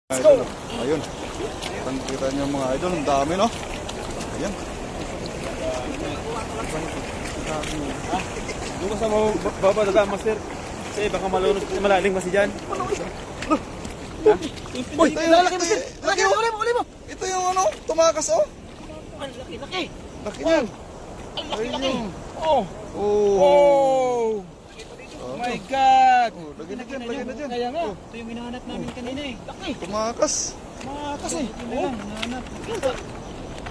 Let's go! Ayun. Kita niyo mga idol, ang dami no? Ayan. Doon ka sa babadaga, master. Kasi baka malalim kasi dyan. Uy, laki mo sir! Laki mo! Uli mo! Ito yung ano, tumakas oh! Laki! Laki niyan! Laki! Oh! Oh! Oh my God! Oh, lagi na dyan. Kaya nga, ito yung hinahanap namin kanina eh. Laki! Tumakas! Tumakas eh. Oh, hinahanap.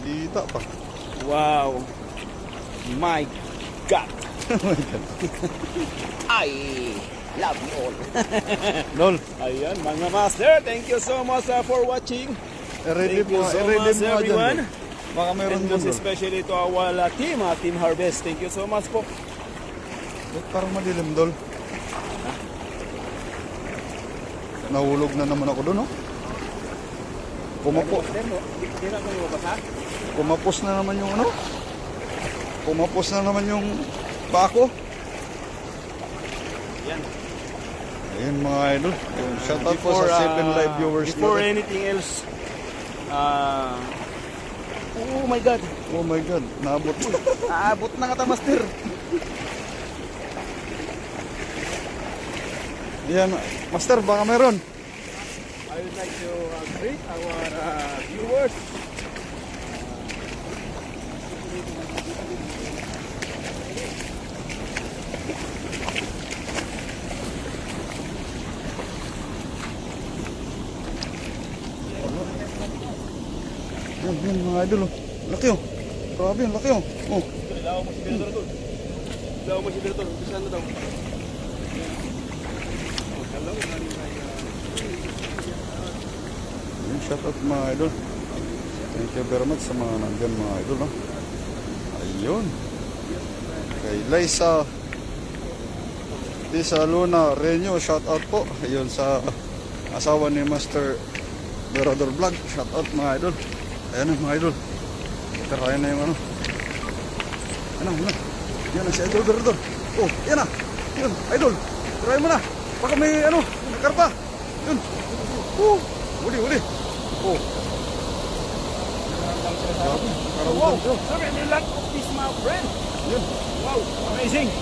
Kita pa. Wow! My God! Oh my God. I love you all. Lol, Ayan mga master, thank you so much for watching. ready Thank you mo, so ready much mo everyone. dyan. Baka meron And doon. most especially to our team Harvest. Thank you so much po. Parang madilim dol. Nahulog na naman ako doon, no? Pumapos na naman yung ano? Pumapos na naman yung bako. Yan. Ayun mga idol. Shout out po sa 7 live viewers before natin. anything else, oh my God. Oh my God, naabot. Aabot na nga ta, master. Yan, master, baka meron. I would like to greet our viewers. Yan mga idol. Oh. Laki oh. Grabe, laki oh. Oh. Ilaw mo si Bertol doon. Ilaw mo si Bertol. Saan na daw? Ayun, shout out mga idol. Thank you very much sa mga nandyan mga idol. No? Ayun. Kay Lisa Luna Renyo, shout out po. Ayun sa asawa ni Master Berador Vlog. Shout out mga idol. Ayan mga idol. Tirayan na yung ano. Ano. Yan na si Idol Berador. Oh, yan na. Yun, idol. Tirayan mo na. Baka may ano, nakarpa. Yun. Uli. Oh. Grabe, Wow, karabutan siya. look at the luck of this, my friend. Yun. Wow, amazing.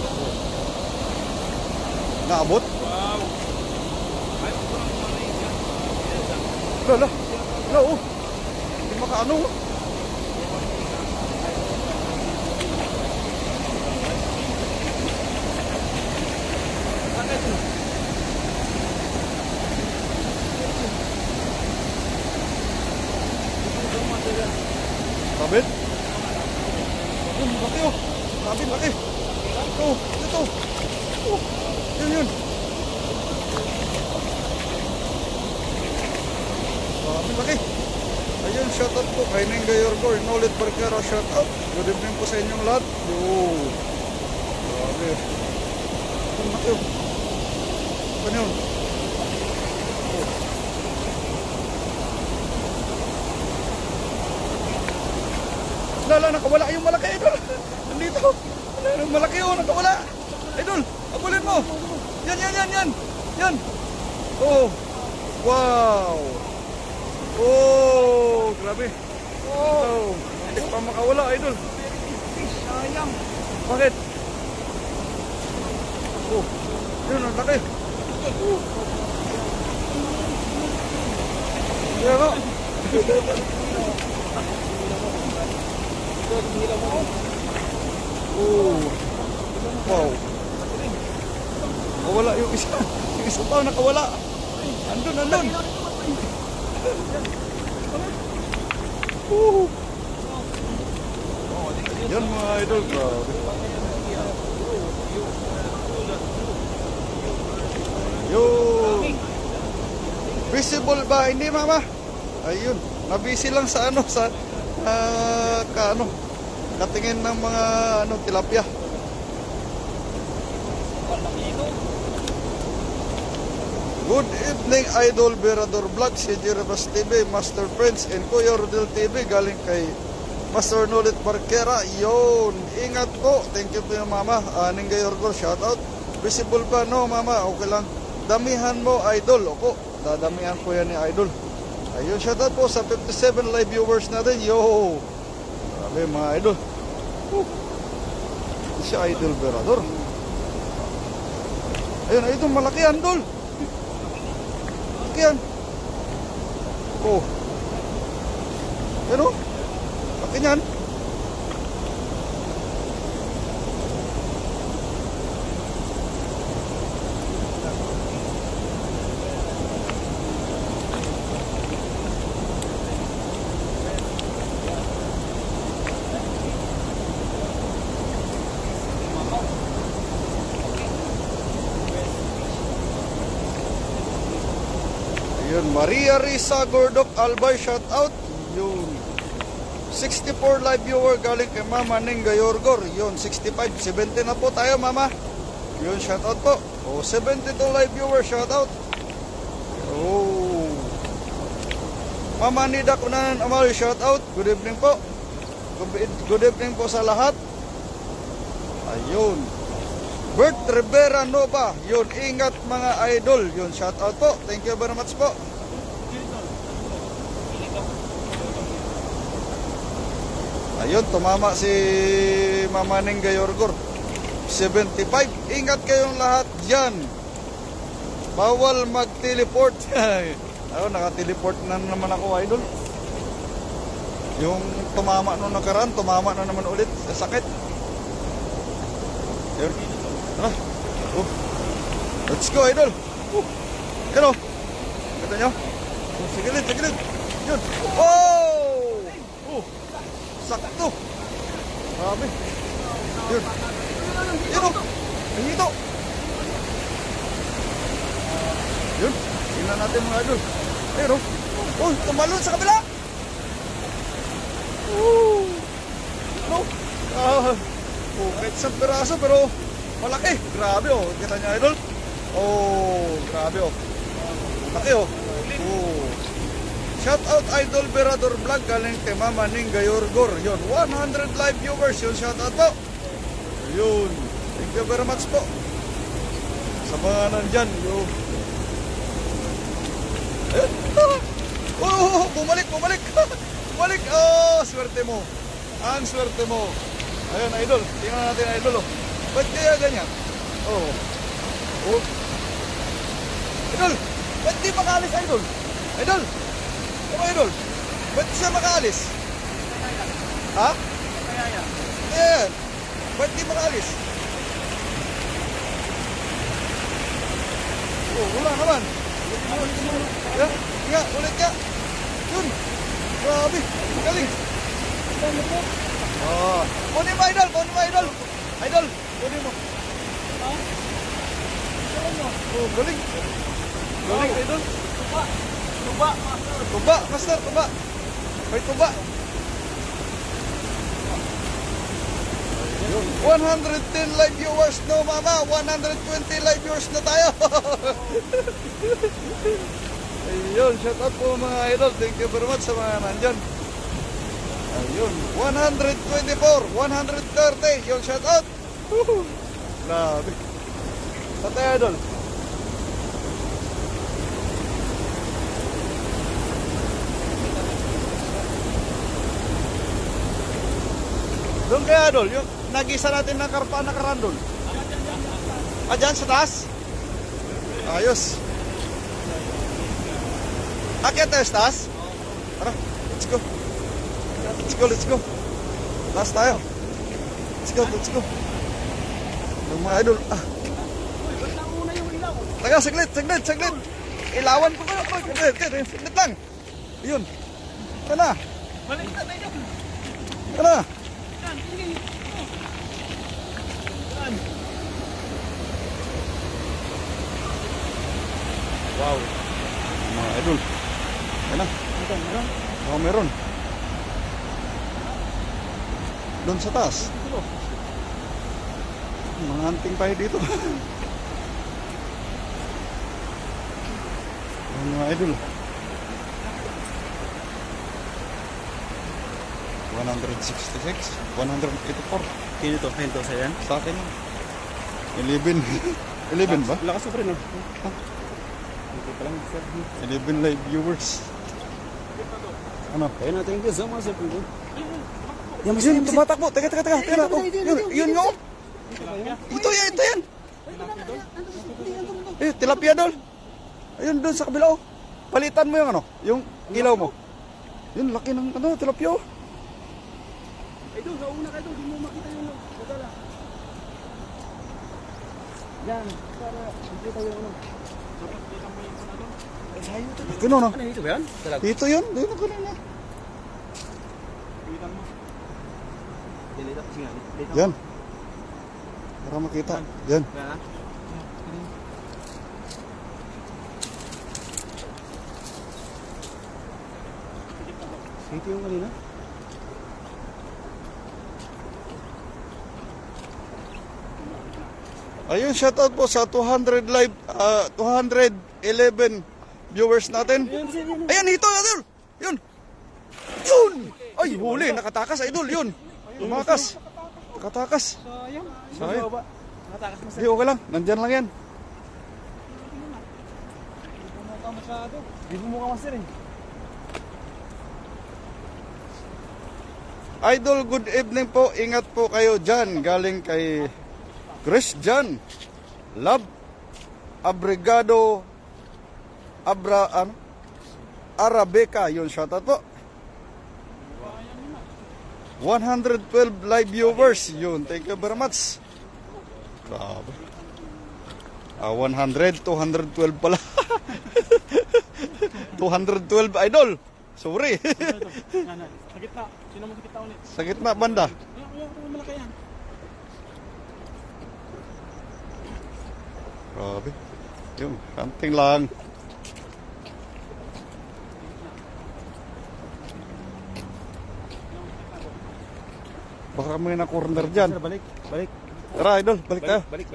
Naabot. Wow. Lala. Oh. Hindi makaano. Oh. Kabit. Yun, laki oh. Kabit, laki. Ito. Oh, yun. Kabit, laki. Ayun, shoutout po kay Ningga Yorgor, Nolet Barquero, shoutout. Good evening po sa inyong lahat. Yo. Grabe. Yun, laki oh. Ano yun? Lala, nakawala yung malaki, idol. Nandito. Yung malaki oh, nakawala. Idol, abulin mo. Yan. Oh. Wow. Oh, grabe. Oh. Hindi pa makawala, idol. Sayang. Bakit? Oh. Yun, ang laki. Kaya nga. Oh. Wow. Nakawala yung isa. Yung isa pa nakawala. Andun. Yan mga idol. Grabe. Yo. Visible ba? Hindi mama. Ayun. Nabisi lang sa ano sa katingin ng mga tilapia. Good evening Idol Berador Vlog, si Jerabas TV, Master Friends, and Kuya Rodel TV galing kay Master Nolet Barquera. Yun, ingat po. Thank you po yung mama. Ningga Yorgor, shout out. Visible ba? No mama, okay lang. Damihan mo idol. Opo, dadamihan ko yan ni idol. Ayun, shoutout po sa 57 live viewers natin. Yo! Grabe mga idol. Si Idol Berador. Ayun, ayun, malaki yan, Dol. Malaki yan. Oh. Ayun, oh. Laki niyan. Yun, Maria Risa Gordok Albay, shout out. Yun. 64 live viewer galing kay Mama Ning Gayorgor. Yun, 65, 70 na po tayo, Mama. Yun, shout out po. Oh, 72 live viewer, shout out. Oh. Mama Nida Kunanan Amal, shout out. Good evening po. Good evening po sa lahat. Ayun. Bert Rivera Nova, yun, ingat mga idol, yun, shout out po, thank you very much po. Ayun, tumama si Mama Ning Gayorgor, 75, ingat kayong lahat dyan, bawal mag-teleport. Ayun, naka-teleport na naman ako, idol. Yung tumama nung nakaraan, tumama na naman ulit, sa sakit. Yun. Ah, let's go, idol. Yan o. Kita nyo? Sige gilid. Yun. Oh! Sakto. Grabe. Yun. Yun o. Ang hito. Yun. Tingnan natin mga idol. Ayun o. Oh, tumalon sa kabila. No. Kahit isang piraso pero malaki. Grabe oh. Kita niya idol. Oh, grabe oh. Laki oh. Shout out Idol Berador Vlog galing kay Mama Ning Gayorgor. Yun, 100 live viewers yun. Shout out po. Yun. Thank you very much po. Sa mga nandyan. Yun. Ayun. Oh, bumalik. Bumalik. Oh, swerte mo. Ang swerte mo. Ayun, idol. Tingnan natin, idol. Oh. Ba't kaya ganyan? Oh. Idol, ba't di makaalis, idol? Idol? Ano, idol? Ba't siya makaalis? Ha? Ayan. Ba't di makaalis? Oh, wala naman. Yan, nga, ulit ka. Yun. Grabe. Galing. Oh. Kunin mo, idol. Idol, kunin mo. Oh, galing. Galing, idol. Tuba, master, tuba. May tuba. 110 live viewers, no mama. 120 live viewers na tayo. Ayun, shout out po mga idol. Thank you very much sa mga nandyan. Ayun, 124, 130. Yun, shout out. Grabe. Sa tayo, idol. Doon kaya, idol, yung nag-isa natin ng karpa na karandol. Ah, dyan, sa taas? Ayos. Akyat tayo sa taas? Tara, let's go. Let's go. Taas tayo. Let's go. Yung mga idol. Ah. Taga, saglit. Ilawan ko kayo. Saglit lang. Yun. Kana. Wow. Mga idol. Kana. Oh, meron. Doon sa taas. Mga hunting tayo dito. Mga idol. 166, 184. Kino to? Hinto sa yan? Sa akin. 11. 11 ba? Lakas mo pa rin, no? Hindi pa lang, sir. 11 live viewers. Ano? Kaya natin yung gas, Master. Yan, yun, tumatakbo. Teka. Tira, oh, yun nga, oh. Ito yan. Eh, tilapia dol. Ayun, doon sa kabila, oh. Palitan mo yung ano, yung ilaw mo. Yun, laki ng ano, tilapia, oh. Ay, doon, nauna ka doon. Di mo makita yung nadala. Yan, para makita yung ano. Dapat kita mo yung ano. Ay, sayo ito. Gano'n, no? Ano ito ba yan? Talaga. Dito yun, dito ganun na. Kita mo. Dilita, sige. Dilita. Yan. Para makita. Yan. Kaya na. Ito yung kanina. Ayun, shoutout po sa 200 live, 211 viewers natin. Ayan, ito, idol. Yun. Ay, huli, nakatakas, idol, yun. Tumakas. Nakatakas. Sayang. Natakas mo Hindi, okay lang. Nandyan lang yan. mukha masyado. Di mo mukha master eh. Idol, good evening po. Ingat po kayo dyan. Galing kay Christian Love Abrigado Arabeca. Yun, shoutout po. 112 live viewers. Yun, thank you very much. Grabe. 100, 212 pala. 212 idol. Sorry. Sa gitna. Sino mo sa gitna ulit? Sa gitna banda. Yung malaki yan. Grabe. Yung, something lang. Baka may na-corner dyan. Sir, balik. Tara, idol, balik tayo. Balik.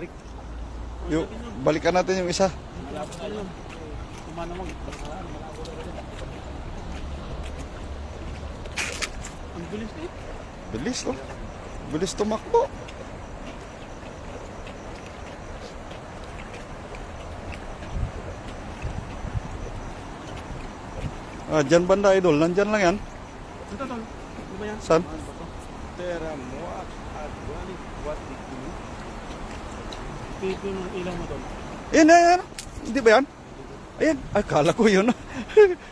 Yung, balikan natin yung isa. Malapit na yun. Kumana mo. Ang bilis eh. Bilis, no? Bilis tumakbo. Dyan banda, idol. Nandyan lang yan. Ito. Ano ba yan? Saan? Tera mo at what did you? Ito yung ilang mo doon. Yan. Hindi ba yan? Ayan. Ay, kala ko yun.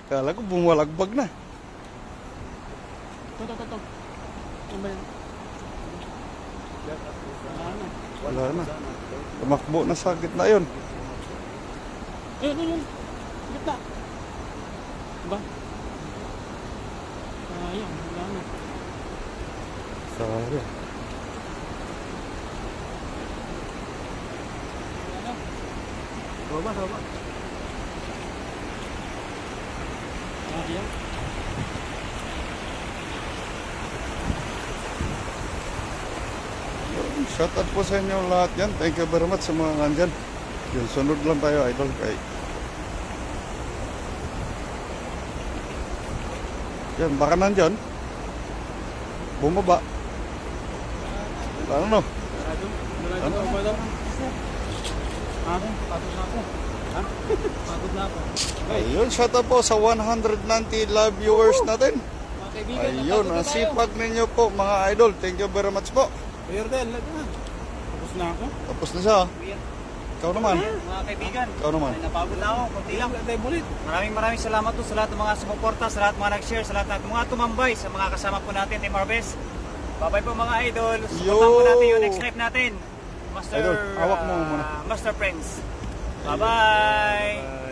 Kala ko bumalagbag na. Ito. Ano ba yan? Wala na. Tumakbo na sa gitna yun. Ayun. Gitna. Diba? Sayang, wala na. Sorry. Baba. Yan. Shout out po sa inyo lahat yan. Thank you very much sa mga nandyan. Yun, sunod lang tayo, idol. Kay yan, baka nandyan. Bumaba. Ano? Ano ba daw? Pagod na ako. Ha? Pagod na ako. Ayun, shout out po sa 190 live viewers natin. Mga kaibigan, Ayun, ang sipag ninyo po mga idol. Thank you very much po. Kuya Ardel, tapos na ako. Tapos na siya. Ikaw naman. Mga kaibigan, Ikaw naman. napagod na ako, konti lang. Bulit. Maraming salamat po sa lahat ng mga sumuporta, sa lahat ng mga nag-share, sa lahat ng mga tumambay, sa mga kasama po natin, Team Harvest. Bye-bye po mga idol. Supportan po natin yung next live natin. Master, Idol, hawak mo muna. Master Friends. Bye-bye!